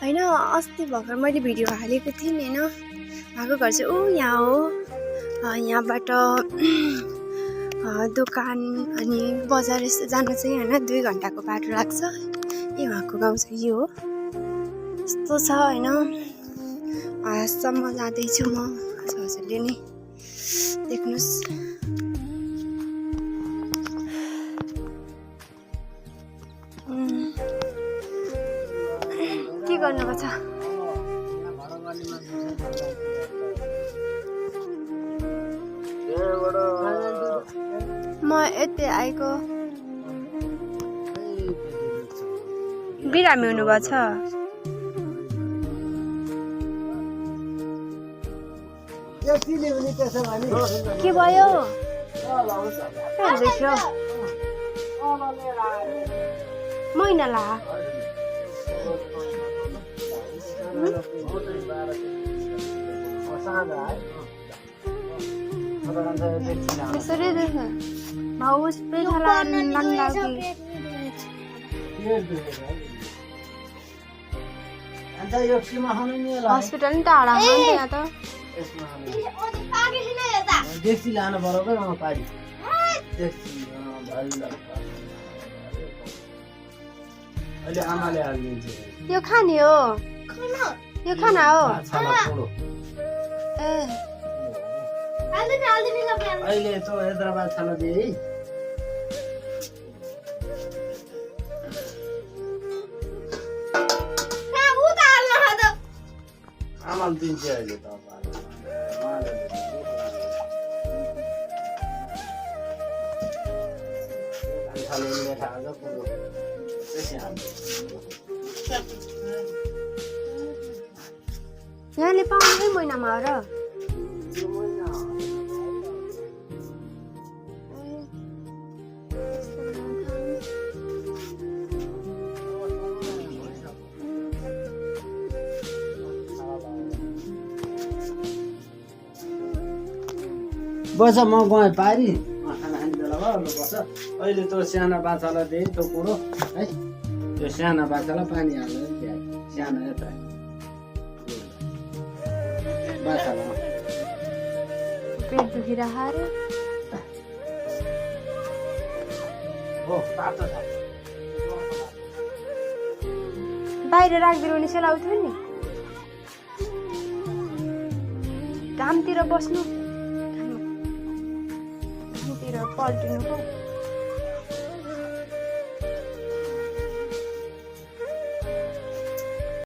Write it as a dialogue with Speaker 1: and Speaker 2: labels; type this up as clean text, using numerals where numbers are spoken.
Speaker 1: हैन अस्ति भर्खर मैले भिडियो हालेको थिएँ नि हैन उहाँको घर चाहिँ यहाँ हो यहाँबाट दोकान अनि बजार यस्तो जान चाहिँ हैन 2 घण्टाको बाटो लाग्छ उहाँको गाउँ चाहिँ यो हो यस्तो छ हैन आजसम्म जाँदैछु म हजुरले नि देख्नुस् के गर्नुको छ म यतै आएको बिरामी हुनुभएको छ के भयो महिना ला यसरी देख भाउ पेठाला नन्दा की
Speaker 2: अन्त यो किमा खानु नि
Speaker 1: हस्पिटल नि टाढा हो नि यहाँ त
Speaker 2: देखि लानु बरोबर म पाडी देखि अहिले आमाले हाल्दिन्छ
Speaker 1: यो खाने हो यो खाना हो ए
Speaker 2: अहिले त हैदराबाद खाना दे है आमाल दिन्छ अहिले त
Speaker 1: यहाँले पाउनुकै महिनामा हो र
Speaker 2: बस म गएँ पारी खाना खाने बेला भयो बस अहिले त साना बाछालाई दिए त्यो कुरो है त्यो साना बाछालाई पानी हालेर ल्याए सानो यता बाछालाई
Speaker 1: पेट दुखिरहेको रे
Speaker 2: हो तातो छ
Speaker 1: बाहिर राखिदिनु नि सेलाउँथ्यो नि घामतिर बस्नु घामतिर पल्टिनु